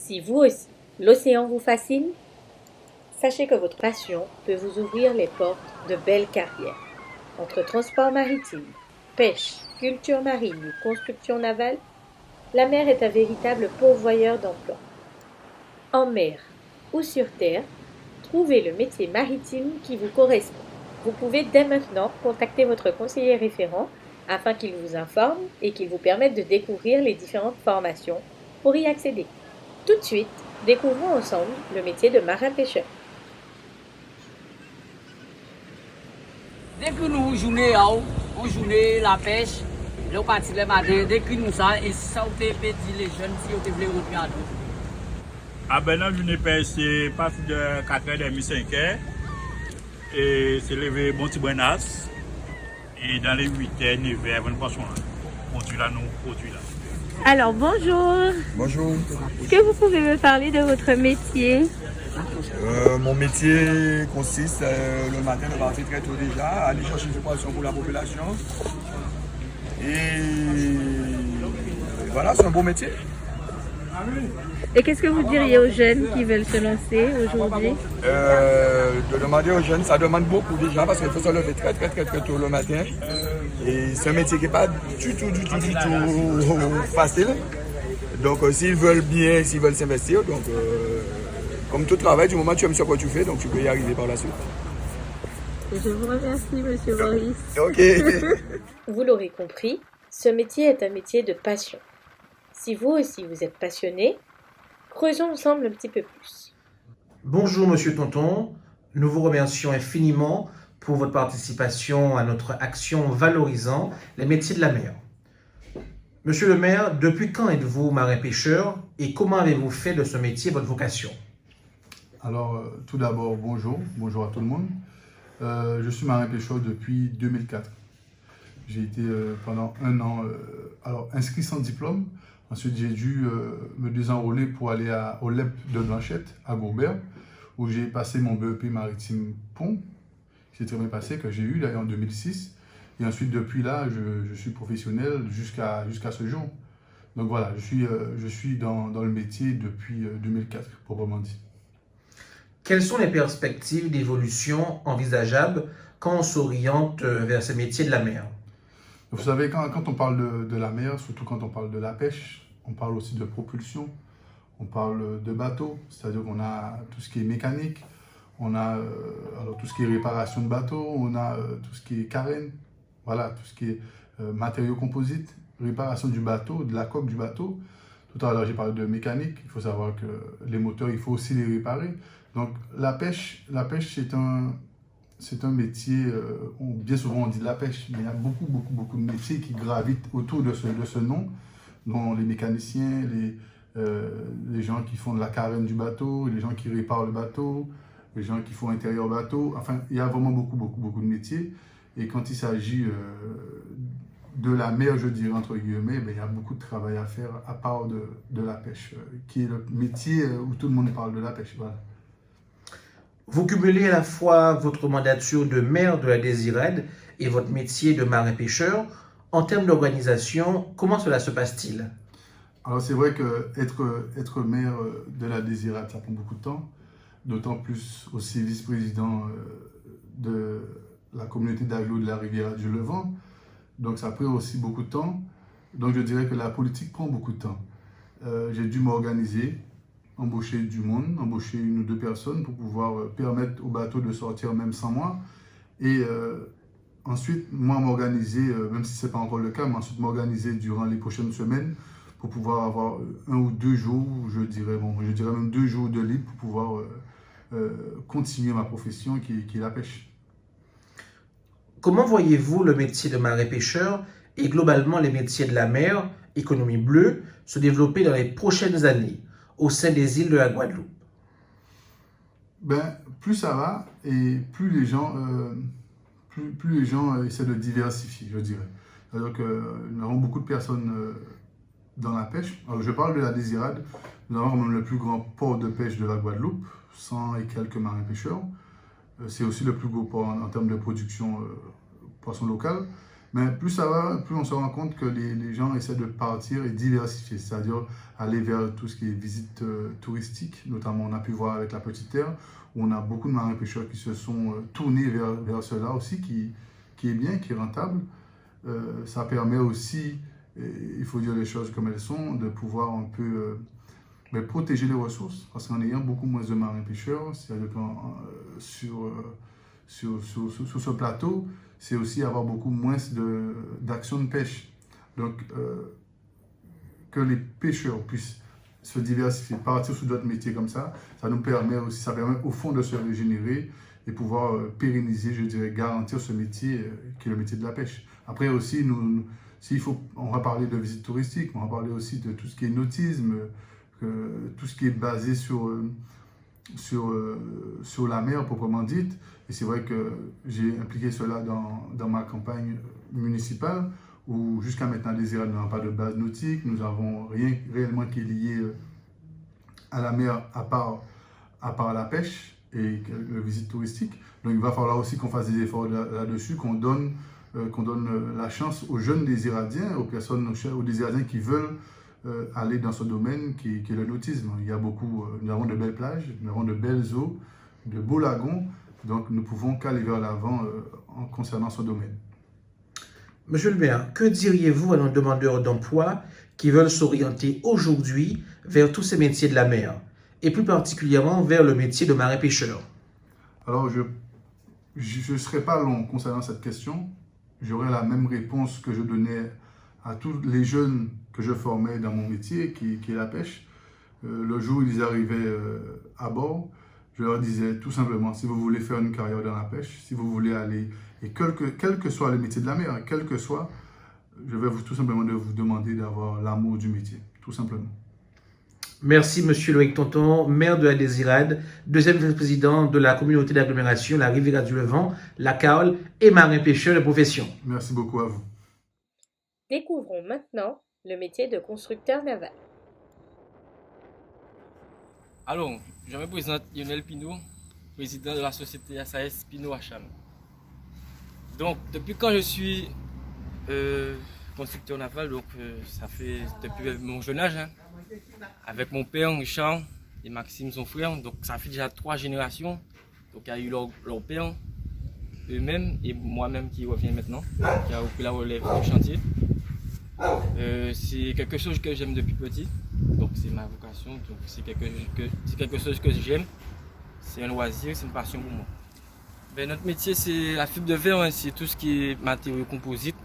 Si vous aussi, l'océan vous fascine, sachez que votre passion peut vous ouvrir les portes de belles carrières. Entre transport maritime, pêche, culture marine ou construction navale, la mer est un véritable pourvoyeur d'emplois. En mer ou sur terre, trouvez le métier maritime qui vous correspond. Vous pouvez dès maintenant contacter votre conseiller référent afin qu'il vous informe et qu'il vous permette de découvrir les différentes formations pour y accéder. Tout de suite, découvrons ensemble le métier de marin-pêcheur. Dès que nous on journée la pêche, le parti le matin, dès que nous ça, et ça on peut dire les jeunes si on veut rentrer à l'eau. Ah ben non, je pêche c'est parti de 4h30, 5h. Et c'est levé bon petit buenas. Et dans les 8h, 9h, avant de passer, on produit là, nous produit là. Alors bonjour, Bonjour. est-ce que vous pouvez me parler de votre métier? Mon métier consiste le matin de partir très tôt déjà, à aller chercher des poissons pour la population. Et voilà, c'est un beau métier. Et qu'est-ce que vous diriez aux jeunes qui veulent se lancer aujourd'hui? De demander aux jeunes, ça demande beaucoup déjà parce qu'il faut se lever très tôt le matin. Et c'est un métier qui n'est pas du tout facile. Donc s'ils veulent bien, s'ils veulent s'investir, donc comme tout travail, du moment que tu aimes ce que tu fais, donc tu peux y arriver par la suite. Je vous remercie, Monsieur Maurice. Ok. Vous l'aurez compris, ce métier est un métier de passion. Si vous aussi vous êtes passionné, creusons ensemble un petit peu plus. Bonjour Monsieur Tonton, nous vous remercions infiniment pour votre participation à notre action valorisant les métiers de la mer. Monsieur le maire, depuis quand êtes-vous marin-pêcheur et comment avez-vous fait de ce métier votre vocation? Alors, tout d'abord, bonjour à tout le monde. Je suis marin-pêcheur depuis 2004. J'ai été pendant un an inscrit sans diplôme. Ensuite, j'ai dû me désenrôler pour aller au LEP de Blanchette, à Gourbert, où j'ai passé mon BEP maritime pont. C'est très bien passé, que j'ai eu d'ailleurs en 2006. Et ensuite, depuis là, je suis professionnel jusqu'à ce jour. Donc voilà, je suis dans le métier depuis 2004, proprement dit. Quelles sont les perspectives d'évolution envisageables quand on s'oriente vers ce métier de la mer? Vous savez, quand on parle de la mer, surtout quand on parle de la pêche, on parle aussi de propulsion, on parle de bateau, c'est-à-dire qu'on a tout ce qui est mécanique, on a tout ce qui est réparation de bateau, on a tout ce qui est carène, voilà, tout ce qui est matériaux composites, réparation du bateau, de la coque du bateau. Tout à l'heure, j'ai parlé de mécanique, il faut savoir que les moteurs, il faut aussi les réparer. Donc la pêche c'est un métier, bien souvent on dit la pêche, mais il y a beaucoup de métiers qui gravitent autour de ce nom, dont les mécaniciens, les gens qui font de la carène du bateau, les gens qui réparent le bateau, les gens qui font l'intérieur bateau. Enfin, il y a vraiment beaucoup de métiers. Et quand il s'agit de la mer, je dirais entre guillemets, il y a beaucoup de travail à faire à part de la pêche, qui est le métier où tout le monde parle de la pêche. Voilà. Vous cumulez à la fois votre mandature de maire de la Désirade et votre métier de marin-pêcheur. En termes d'organisation, comment cela se passe-t-il? Alors c'est vrai qu'être maire de la Désirade, ça prend beaucoup de temps, d'autant plus aussi vice-président de la communauté d'agglo de la Riviera du Levant. Donc ça prend aussi beaucoup de temps. Donc je dirais que la politique prend beaucoup de temps. J'ai dû m'organiser, embaucher du monde, embaucher une ou deux personnes pour pouvoir permettre au bateau de sortir même sans moi. Et ensuite, moi m'organiser, même si ce n'est pas encore le cas, mais ensuite m'organiser durant les prochaines semaines pour pouvoir avoir 1 ou 2 jours, je dirais même 2 jours de libre pour pouvoir continuer ma profession qui est la pêche. Comment voyez-vous le métier de marin-pêcheur et globalement les métiers de la mer, économie bleue, se développer dans les prochaines années au sein des îles de la Guadeloupe? Plus ça va et plus les gens essaient de diversifier, je dirais. C'est-à-dire que nous avons beaucoup de personnes dans la pêche. Alors, je parle de la Désirade. Nous avons quand même le plus grand port de pêche de la Guadeloupe, 100 et quelques marins-pêcheurs. C'est aussi le plus gros port en termes de production poisson local. Mais plus ça va, plus on se rend compte que les gens essaient de partir et diversifier, c'est-à-dire aller vers tout ce qui est visite touristique. Notamment, on a pu voir avec la Petite Terre, où on a beaucoup de marins-pêcheurs qui se sont tournés vers cela aussi, qui est bien, qui est rentable. Ça permet aussi, il faut dire les choses comme elles sont, de pouvoir un peu protéger les ressources. Parce qu'en ayant beaucoup moins de marins-pêcheurs, c'est-à-dire sur ce plateau, c'est aussi avoir beaucoup moins d'actions de pêche. Donc, que les pêcheurs puissent se diversifier, partir sur d'autres métiers comme ça nous permet aussi, ça permet au fond de se régénérer et pouvoir pérenniser, je dirais, garantir ce métier qui est le métier de la pêche. Après aussi, on va parler de visite touristique, on va parler aussi de tout ce qui est nautisme, tout ce qui est basé sur la mer proprement dite. Et c'est vrai que j'ai impliqué cela dans ma campagne municipale, où jusqu'à maintenant, les IRAD n'ont pas de base nautique, nous n'avons rien réellement qui est lié à la mer à part la pêche et la visite touristique. Donc il va falloir aussi qu'on fasse des efforts là-dessus, qu'on donne la chance aux jeunes désiradiens, aux personnes, aux désiradiens qui veulent aller dans ce domaine qui est le nautisme. Il y a beaucoup, nous avons de belles plages, nous avons de belles eaux, de beaux lagons, donc nous pouvons qu'aller vers l'avant en concernant ce domaine. Monsieur le maire, que diriez-vous à nos demandeurs d'emploi qui veulent s'orienter aujourd'hui vers tous ces métiers de la mer, et plus particulièrement vers le métier de marin-pêcheur? Alors, je ne serai pas long concernant cette question. J'aurai la même réponse que je donnais à tous les jeunes que je formais dans mon métier, qui est la pêche. Le jour où ils arrivaient à bord, je leur disais tout simplement, si vous voulez faire une carrière dans la pêche, si vous voulez aller, et quel que soit le métier de la mer, quel que soit, je vais tout simplement vous demander d'avoir l'amour du métier, tout simplement. Merci, monsieur Loïc Tonton, maire de la Désirade, deuxième vice-président de la communauté d'agglomération, la Riviera du Levant, la Caole et marin-pêcheur de profession. Merci beaucoup à vous. Découvrons maintenant le métier de constructeur naval. Alors, je me présente Lionel Pinault, président de la société SAS Pinault HM. Donc, depuis quand je suis constructeur naval, donc ça fait depuis mon jeune âge, hein, avec mon père Richard et Maxime son frère, donc ça fait déjà 3 générations. Donc il y a eu leur père, eux-mêmes et moi-même qui revient maintenant, qui a repris la relève du chantier. C'est quelque chose que j'aime depuis petit, donc c'est ma vocation, donc c'est quelque chose que j'aime, c'est un loisir, c'est une passion pour moi. Ben, notre métier c'est la fibre de verre, hein, c'est tout ce qui est matériaux composites.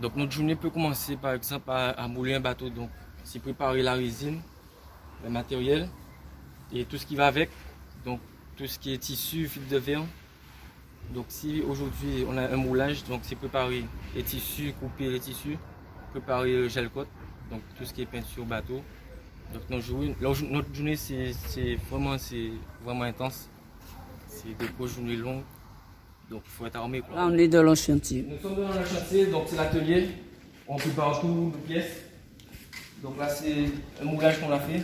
Donc notre journée peut commencer par exemple à mouler un bateau, donc c'est préparer la résine, le matériel et tout ce qui va avec, donc tout ce qui est tissu, fibre de verre. Donc si aujourd'hui on a un moulage, donc c'est préparer les tissus, couper les tissus, préparer le gel coat, donc tout ce qui est peinture bateau. Donc notre journée c'est vraiment intense, c'est des grosses journées longues, donc il faut être armé, quoi. Là on est dans le chantier. Nous sommes dans le chantier, donc c'est l'atelier, on prépare toutes nos pièces. Donc là c'est un moulage qu'on a fait,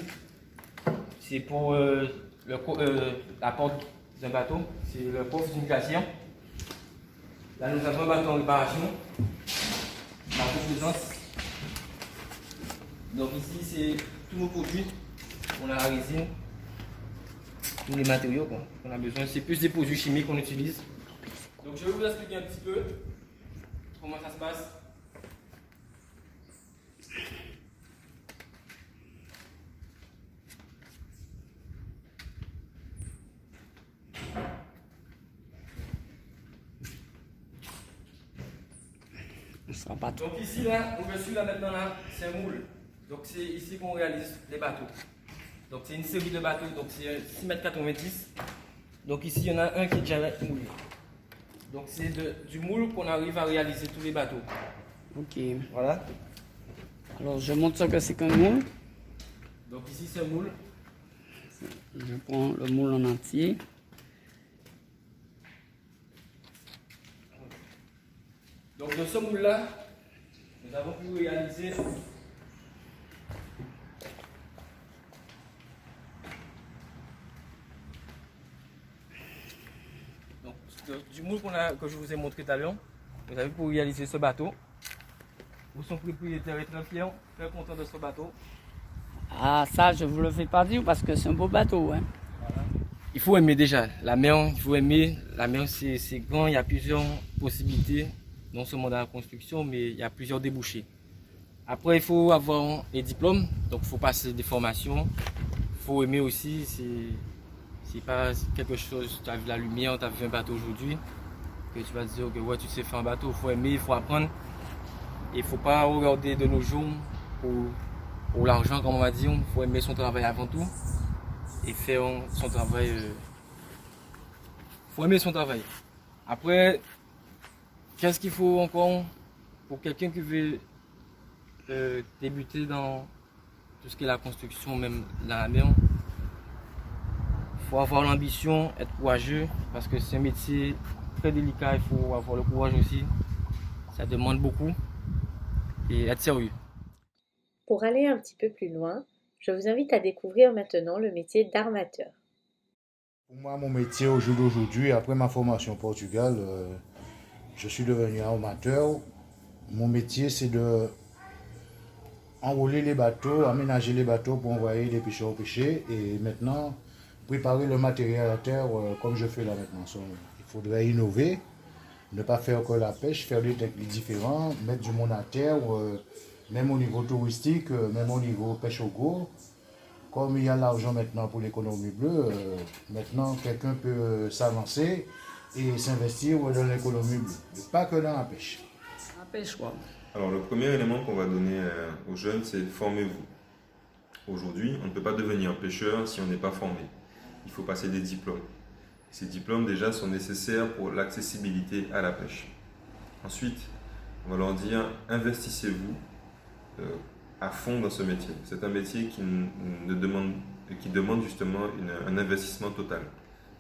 c'est pour la porte d'un bateau, c'est le coffre d'une glacière. Là nous avons un bateau en réparation, bateau plaisance. Donc ici c'est tous nos produits, on a la résine, tous les matériaux qu'on a besoin, c'est plus des produits chimiques qu'on utilise. Donc je vais vous expliquer un petit peu comment ça se passe. Donc ici, là, au-dessus, là, maintenant, là, c'est un moule. Donc c'est ici qu'on réalise les bateaux. Donc c'est une série de bateaux, donc c'est 6,90 m. Donc ici, il y en a un qui est déjà moulé. Donc c'est du moule qu'on arrive à réaliser tous les bateaux. Ok. Voilà. Alors je montre ça que c'est qu'un moule. Donc ici, c'est un moule. Je prends le moule en entier. Donc de ce moule-là, nous avons pu réaliser du moule que je vous ai montré tout à l'heure. Vous avez pour réaliser ce bateau. Où son propriétaire est très fier, très content de ce bateau. Ah, ça, je vous le fais pas dire parce que c'est un beau bateau. Hein. Il faut aimer déjà la mer, il faut aimer. La mer, c'est grand, il y a plusieurs possibilités, non seulement dans la construction, mais il y a plusieurs débouchés. Après, il faut avoir des diplômes, donc il faut passer des formations. Il faut aimer aussi, c'est pas quelque chose, tu as vu la lumière, tu as vu un bateau aujourd'hui, que tu vas te dire que ouais, tu sais faire un bateau, il faut aimer, il faut apprendre. Il ne faut pas regarder de nos jours pour l'argent, comme on va dire, il faut aimer son travail avant tout. Et faire son travail. Faut aimer son travail. Après, qu'est-ce qu'il faut encore pour quelqu'un qui veut débuter dans tout ce qui est la construction, même dans la mer? Il faut avoir l'ambition, être courageux, parce que c'est un métier très délicat, il faut avoir le courage aussi. Ça demande beaucoup et être sérieux. Pour aller un petit peu plus loin, je vous invite à découvrir maintenant le métier d'armateur. Pour moi, mon métier au jour d'aujourd'hui, après ma formation au Portugal, je suis devenu armateur. Mon métier, c'est de enrouler les bateaux, aménager les bateaux pour envoyer les pêcheurs pêcher et maintenant préparer le matériel à terre comme je fais là maintenant. Il faudrait innover, ne pas faire que la pêche, faire des techniques différentes, mettre du monde à terre, même au niveau touristique, même au niveau pêche au gros. Comme il y a l'argent maintenant pour l'économie bleue, maintenant quelqu'un peut s'avancer et s'investir dans l'économie bleue, pas que dans la pêche. La pêche, quoi. Alors le premier élément qu'on va donner aux jeunes, c'est formez-vous. Aujourd'hui, on ne peut pas devenir pêcheur si on n'est pas formé. Il faut passer des diplômes. Ces diplômes déjà sont nécessaires pour l'accessibilité à la pêche. Ensuite, on va leur dire investissez-vous à fond dans ce métier. C'est un métier qui demande justement un investissement total.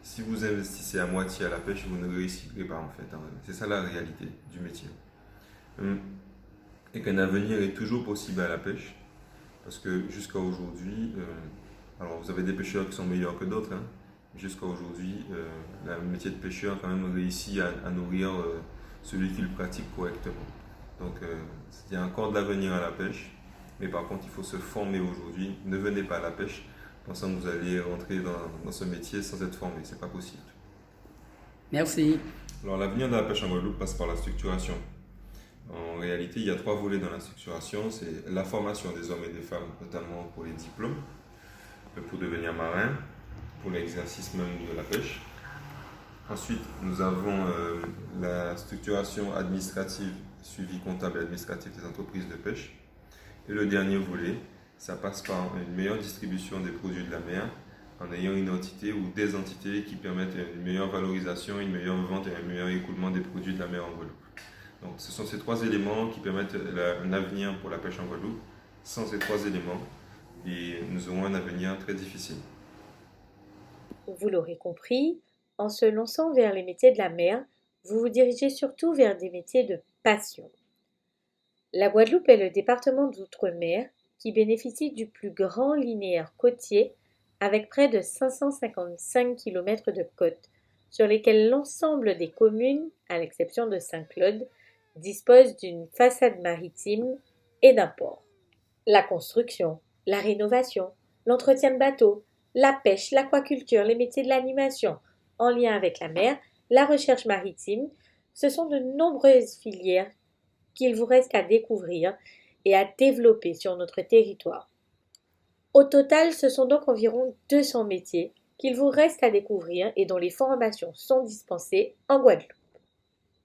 Si vous investissez à moitié à la pêche, vous ne réussirez pas en fait. C'est ça la réalité du métier. Et qu'un avenir est toujours possible à la pêche, parce que jusqu'à aujourd'hui, alors vous avez des pêcheurs qui sont meilleurs que d'autres, hein, jusqu'à aujourd'hui, le métier de pêcheur a quand même réussi à nourrir celui qui le pratique correctement. Donc il y a encore de l'avenir à la pêche, mais par contre il faut se former aujourd'hui. Ne venez pas à la pêche pensant que vous allez rentrer dans ce métier sans être formé, c'est pas possible. Merci. Alors l'avenir de la pêche en Guadeloupe passe par la structuration. En réalité, il y a 3 volets dans la structuration. C'est la formation des hommes et des femmes, notamment pour les diplômes, pour devenir marin, pour l'exercice même de la pêche. Ensuite, nous avons la structuration administrative, suivi comptable et administratif des entreprises de pêche. Et le dernier volet, ça passe par une meilleure distribution des produits de la mer, en ayant une entité ou des entités qui permettent une meilleure valorisation, une meilleure vente et un meilleur écoulement des produits de la mer en Guadeloupe. Donc ce sont ces 3 éléments qui permettent un avenir pour la pêche en Guadeloupe. Sans ces 3 éléments, nous aurons un avenir très difficile. Vous l'aurez compris, en se lançant vers les métiers de la mer, vous vous dirigez surtout vers des métiers de passion. La Guadeloupe est le département d'outre-mer qui bénéficie du plus grand linéaire côtier avec près de 555 km de côte, sur lesquels l'ensemble des communes, à l'exception de Saint-Claude, disposent d'une façade maritime et d'un port. La construction, la rénovation, l'entretien de bateaux, la pêche, l'aquaculture, les métiers de l'animation en lien avec la mer, la recherche maritime, ce sont de nombreuses filières qu'il vous reste à découvrir et à développer sur notre territoire. Au total, ce sont donc environ 200 métiers qu'il vous reste à découvrir et dont les formations sont dispensées en Guadeloupe.